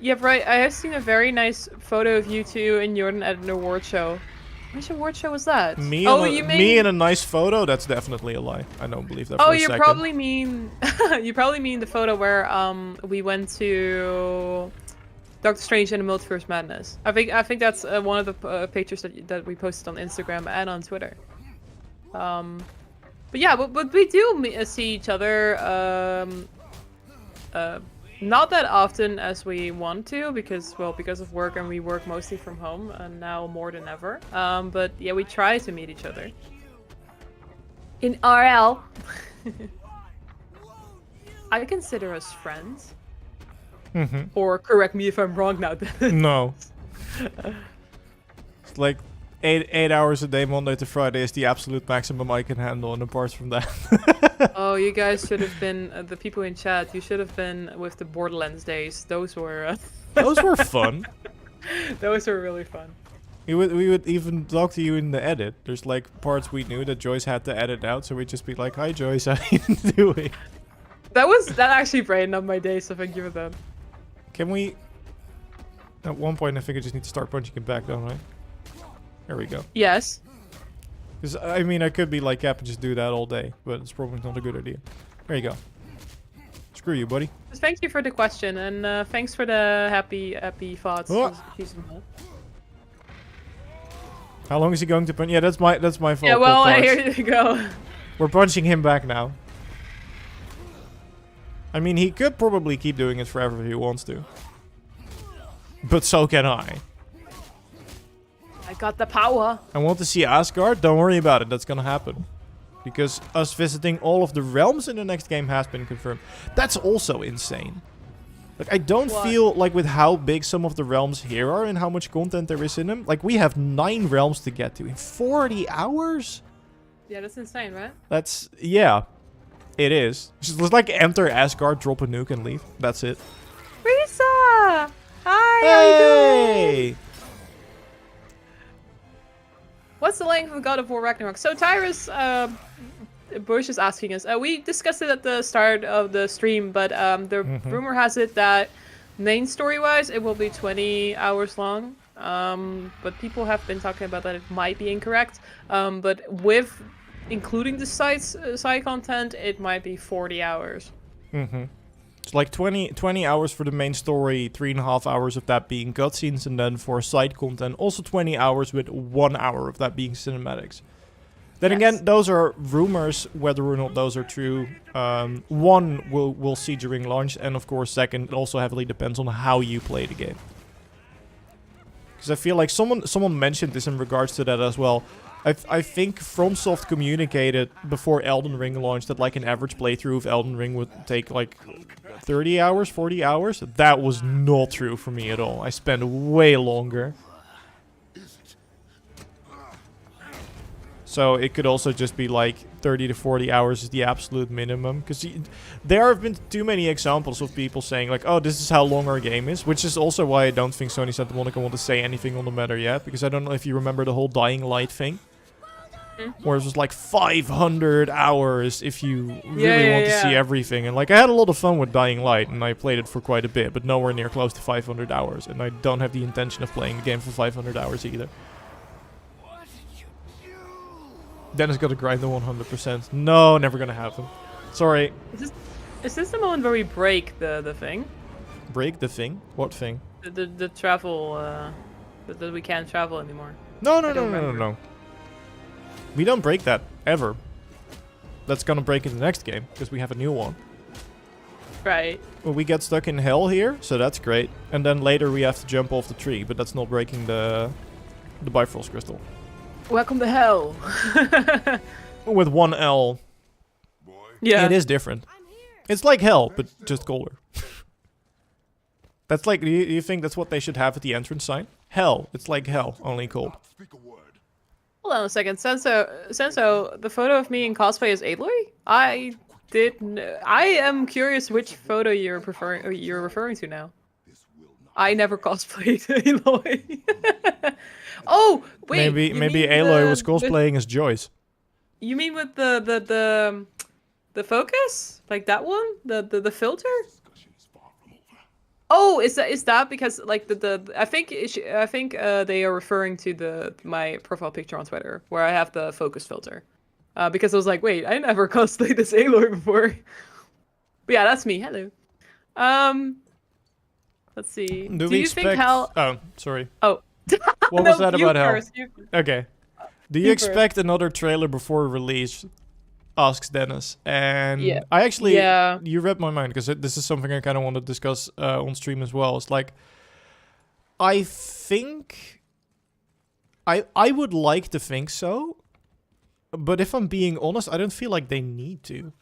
Yeah, right. I have seen a very nice photo of you two and Jordan at an award show. Which award show was that? Me in a nice photo? That's definitely a lie. I don't believe that for a second. Probably mean you probably mean the photo where we went to Doctor Strange and the Multiverse Madness. I think that's one of the pictures that we posted on Instagram and on Twitter. But yeah, but we do see each other not that often as we want to because of work, and we work mostly from home and now more than ever. But yeah, we try to meet each other in RL. I consider us friends. Mm-hmm. Or correct me if I'm wrong now. No. It's like 8 hours a day, Monday to Friday is the absolute maximum I can handle, and apart from that. Oh, you guys should have been, the people in chat, you should have been with the Borderlands days. Those were... Those were fun. Those were really fun. We would even talk to you in the edit. There's like parts we knew that Joyce had to edit out, so we'd just be like, "Hi Joyce, how you doing?" That actually brightened up my day, so thank you for that. Can we... At one point, I think I just need to start punching him back, don't I? There we go. Yes. Because, I mean, I could be like Cap and just do that all day, but it's probably not a good idea. There you go. Screw you, buddy. Thank you for the question, and thanks for the happy thoughts. Oh. How long is he going to punch? Yeah, that's my fault. Yeah, well, here you go. We're punching him back now. I mean, he could probably keep doing it forever if he wants to. But so can I. I got the power. I want to see Asgard. Don't worry about it. That's gonna happen. Because us visiting all of the realms in the next game has been confirmed. That's also insane. Like, I don't feel like with how big some of the realms here are and how much content there is in them. Like, we have 9 realms to get to in 40 hours? Yeah, that's insane, right? That's... Yeah. It is. Just like enter Asgard, drop a nuke, and leave. That's it. Risa! Hi, hey! how you doing? What's the length of God of War Ragnarok? So Tyrus Bush is asking us. We discussed it at the start of the stream, but the rumor has it that main story-wise, it will be 20 hours long. But people have been talking about that it might be incorrect. But with... including the side content, it might be 40 hours. It's like 20 hours for the main story, 3.5 hours of that being cutscenes, and then for side content, also 20 hours with 1 hour of that being cinematics. Then again, those are rumors, whether or not those are true. One, we'll see during launch, and of course, second, it also heavily depends on how you play the game. Because I feel like someone mentioned this in regards to that as well. I think FromSoft communicated before Elden Ring launched that like an average playthrough of Elden Ring would take like 30 hours, 40 hours. That was not true for me at all. I spent way longer. So it could also just be like 30 to 40 hours is the absolute minimum. Because there have been too many examples of people saying like, oh, this is how long our game is. Which is also why I don't think Sony Santa Monica want to say anything on the matter yet. Because I don't know if you remember the whole Dying Light thing. Where it was like 500 hours if you really want to see everything. And like I had a lot of fun with Dying Light and I played it for quite a bit. But nowhere near close to 500 hours. And I don't have the intention of playing the game for 500 hours either. Dennis got to grind the 100%. No, never gonna happen. Sorry. Is this the moment where we break the thing? Break the thing? What thing? The travel, that we can't travel anymore. No, I don't remember. no. We don't break that, ever. That's gonna break in the next game, because we have a new one. Right. Well, we get stuck in hell here, so that's great. And then later we have to jump off the tree, but that's not breaking the Bifrost crystal. Welcome to hell. With one L. Boy, Yeah. It is different. I'm here. It's like hell, but just colder. That's like, do you think that's what they should have at the entrance sign? Hell. It's like hell, only cold. not speak a word. Hold on a second. Senso, the photo of me in cosplay as Aloy? I am curious which photo you're referring to now. This will not. I never cosplayed Aloy. Oh, wait. Maybe you maybe mean Aloy the- was cosplaying as Joyce. You mean with the focus? Like that one? The filter? Discussion is far from over. Oh, is that because like I think they are referring to my profile picture on Twitter where I have the focus filter, because I was like, wait, I never cosplayed this Aloy before. But yeah, that's me. Hello. Let's see. Do you think Hell? Oh, sorry. Oh. What No, was that you about hell? first, you- Okay. Do you You first. expect another trailer before release? Asks Dennis. And Yeah. I actually, Yeah. you read my mind, because this is something I kind of want to discuss on stream as well. It's like, I think, I would like to think so, but if I'm being honest, I don't feel like they need to.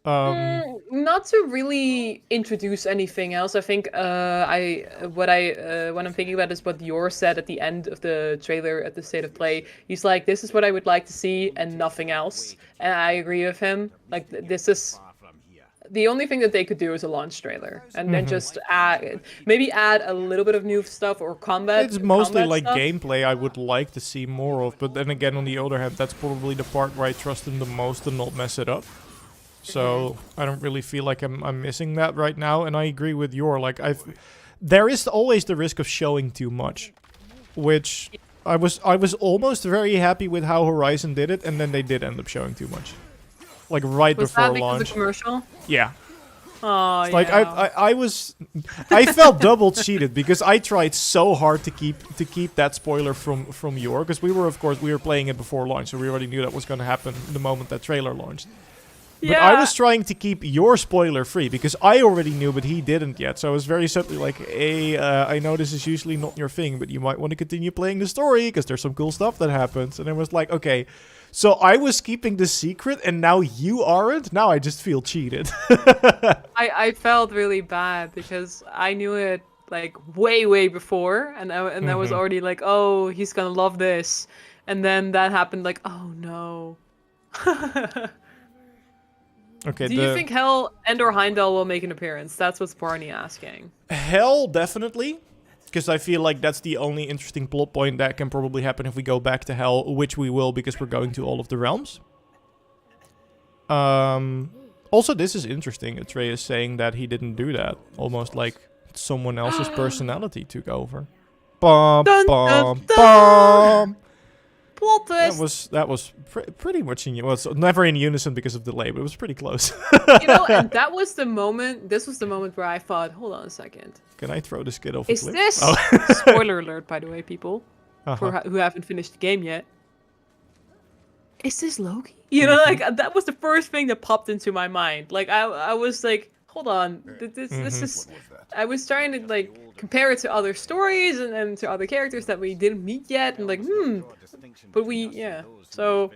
Not to really introduce anything else. I think what I'm thinking about is what Yor said at the end of the trailer at the State of Play. He's like, "This is what I would like to see, and nothing else." And I agree with him. Like, this is the only thing that they could do is a launch trailer, and then just add a little bit of new stuff or combat. It's mostly combat like stuff. gameplay I would like to see more of, but then again, on the other hand, that's probably the part where I trust them the most to not mess it up. So I don't really feel like I'm missing that right now, and I agree with your there is always the risk of showing too much, which I was almost very happy with how Horizon did it, and then they did end up showing too much, like right Was before that because launch. of the commercial? Yeah, Oh, like yeah. I felt double cheated because I tried so hard to keep that spoiler from your, because we were playing it before launch, so we already knew that was going to happen the moment that trailer launched. But I was trying to keep your spoiler free because I already knew, but he didn't yet. So I was very simply like, hey, I know this is usually not your thing, but you might want to continue playing the story because there's some cool stuff that happens. And I was like, okay, so I was keeping the secret and now you aren't? Now I just feel cheated. I felt really bad because I knew it like way before, and I was already like, oh, he's gonna love this, and then that happened. Like, oh no. Okay. Do you think Hell and/or Heimdall will make an appearance? That's what's Barney asking. Hell, definitely. Because I feel like that's the only interesting plot point that can probably happen if we go back to Hell, which we will because we're going to all of the realms. Also, this is interesting. Atreus saying that he didn't do that. Almost like someone else's personality took over. Bum, Dun, bum, dun, bum. Plot twist. That was pretty much in... Well, it's never in unison because of delay, but it was pretty close. And that was the moment. This was the moment where I thought, hold on a second. Can I throw the skid off Is the cliff? this Oh. spoiler alert, by the way, people, Uh-huh. who haven't finished the game yet? Is this Loki? You know, like that was the first thing that popped into my mind. Like I was like, hold on, this is. I was trying to like compare it to other stories and to other characters that we didn't meet yet, and like, but So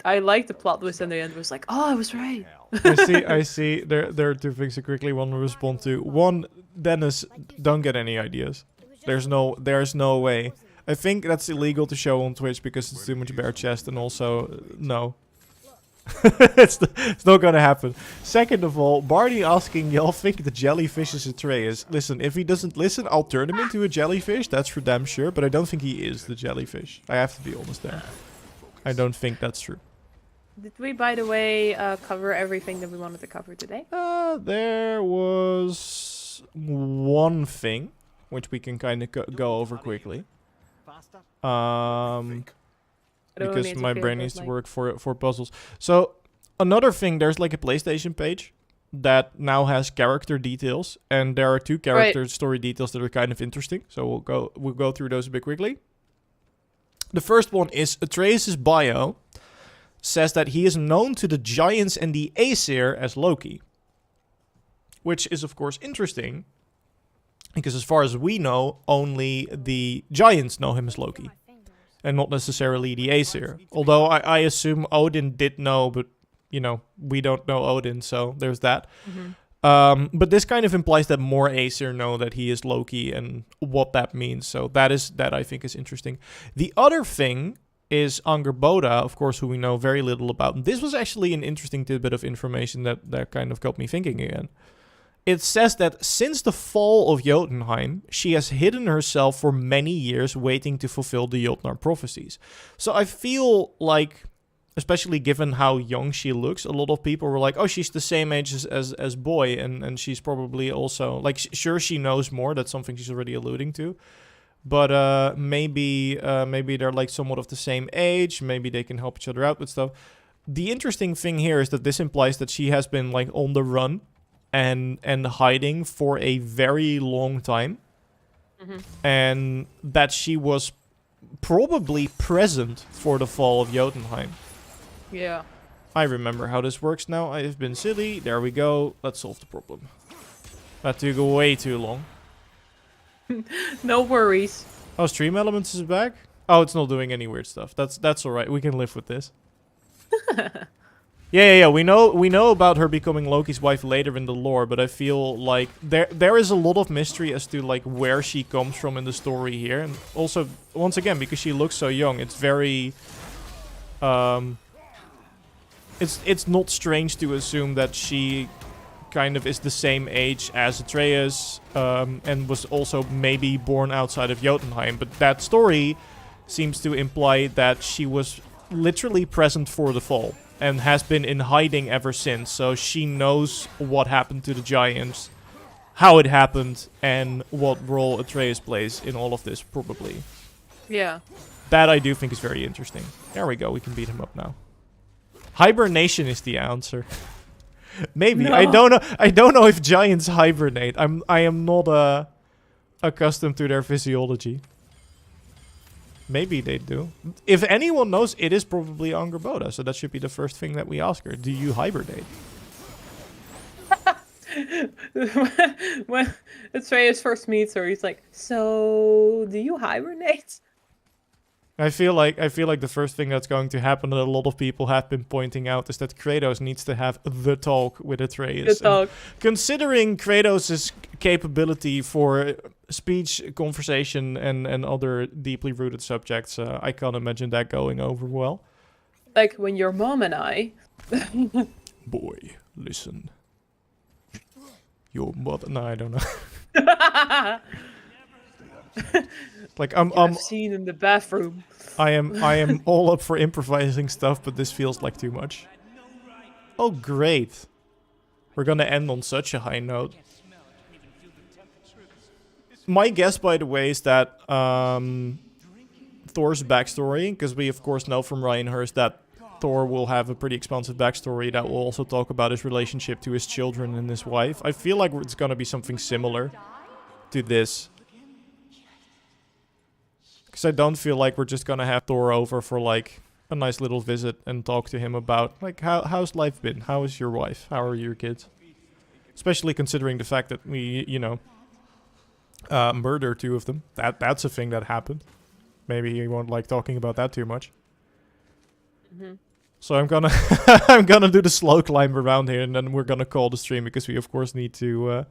I liked the plot twist, and the end was like, oh, I was right. I see. There are two things I quickly want to respond to. One, Dennis, don't get any ideas. There's no way. I think that's illegal to show on Twitch because it's too much bare chest, and also no. it's not gonna happen. Second of all, Barney asking y'all think the jellyfish is Atreus. Listen, if he doesn't listen, I'll turn him into a jellyfish. That's for damn sure. But I don't think he is the jellyfish. I have to be honest there. I don't think that's true. Did we, by the way, cover everything that we wanted to cover today? There was one thing which we can kind of go over quickly. Because my brain needs to work for puzzles. So Another thing, there's like a PlayStation page that now has character details, and there are 2 character story details that are kind of interesting. So we'll go through those a bit quickly. The first one is Atreus' bio says that he is known to the Giants and the Aesir as Loki, which is of course interesting because as far as we know, only the Giants know him as Loki and not necessarily the Aesir. Although I assume Odin did know, but you know, we don't know Odin, so there's that. But this kind of implies that more Aesir know that he is Loki and what that means. So that I think is interesting. The other thing is Angerboda, of course, who we know very little about. And this was actually an interesting tidbit of information that kind of got me thinking again. It says that since the fall of Jotunheim, she has hidden herself for many years waiting to fulfill the Jotnar prophecies. So I feel like, especially given how young she looks, a lot of people were like, oh, she's the same age as Boy, and she's probably also, like, sure, she knows more. That's something she's already alluding to. But maybe they're, like, somewhat of the same age. Maybe they can help each other out with stuff. The interesting thing here is that this implies that she has been, like, on the run and hiding for a very long time. And that she was probably present for the fall of Jotunheim. Yeah. I remember how this works now. I have been silly. There we go. Let's solve the problem. That took way too long. No worries. Oh, Stream Elements is back? Oh, it's not doing any weird stuff. That's alright. We can live with this. Yeah. We know about her becoming Loki's wife later in the lore, but I feel like there is a lot of mystery as to like where she comes from in the story here. And also, once again, because she looks so young, it's very it's not strange to assume that she kind of is the same age as Atreus, and was also maybe born outside of Jotunheim. But that story seems to imply that she was literally present for the fall and has been in hiding ever since. So she knows what happened to the Giants, how it happened, and what role Atreus plays in all of this, probably. Yeah. That I do think is very interesting. There we go. We can beat him up now. Hibernation is the answer. Maybe. No. I don't know if giants hibernate. I am not accustomed to their physiology. Maybe they do. If anyone knows, it is probably Angerboda, so that should be the first thing that we ask her. Do you hibernate? When Atreus first meets her, he's like, "So, do you hibernate?" I feel like the first thing that's going to happen that a lot of people have been pointing out is that Kratos needs to have the talk with Atreus. The talk. And considering Kratos' capability for speech, conversation, and other deeply rooted subjects, I can't imagine that going over well. Like when your mom and I. Boy, listen. Your mother. No, I don't know. Like I've seen in the bathroom. I am all up for improvising stuff, but this feels like too much. Oh great. We're gonna end on such a high note. My guess, by the way, is that Thor's backstory, because we of course know from Ryan Hurst that Thor will have a pretty expansive backstory that will also talk about his relationship to his children and his wife. I feel like it's gonna be something similar to this. Because I don't feel like we're just gonna have Thor over for like a nice little visit and talk to him about like how's life been? How is your wife? How are your kids? Especially considering the fact that we, you know, murder 2 of them. That's a thing that happened. Maybe you won't like talking about that too much. So I'm gonna I'm gonna do the slow climb around here, and then we're gonna call the stream because we of course need to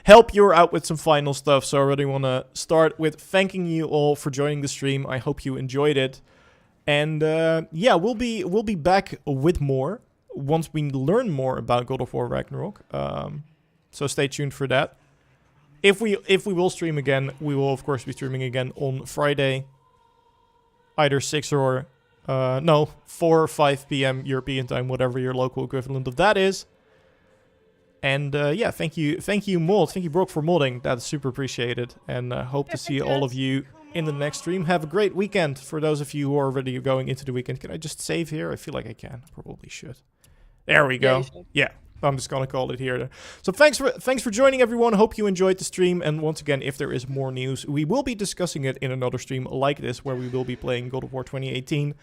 help you out with some final stuff. So I really want to start with thanking you all for joining the stream. I hope you enjoyed it, and yeah, we'll be back with more once we learn more about God of War Ragnarok. So stay tuned for that. If we will stream again, we will of course be streaming again on Friday, either 6 or 4 or 5 p.m. European time, whatever your local equivalent of that is. And yeah, thank you Mod, thank you Brock for modding. That's super appreciated. And hope to see all of you in the next stream. Have a great weekend for those of you who are already going into the weekend. Can I just save here? I feel like I can. Probably should. There we Yeah, go. you should. Yeah, I'm just gonna call it here then. So thanks for joining, everyone. Hope you enjoyed the stream. And once again, if there is more news, we will be discussing it in another stream like this, where we will be playing God of War 2018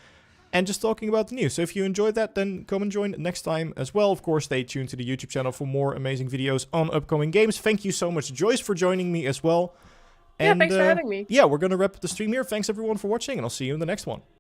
and just talking about the news. So if you enjoyed that, then come and join next time as well. Of course, stay tuned to the YouTube channel for more amazing videos on upcoming games. Thank you so much, Joyce, for joining me as well. Yeah, And, thanks for having me. Yeah, we're gonna wrap up the stream here. Thanks everyone for watching, and I'll see you in the next one.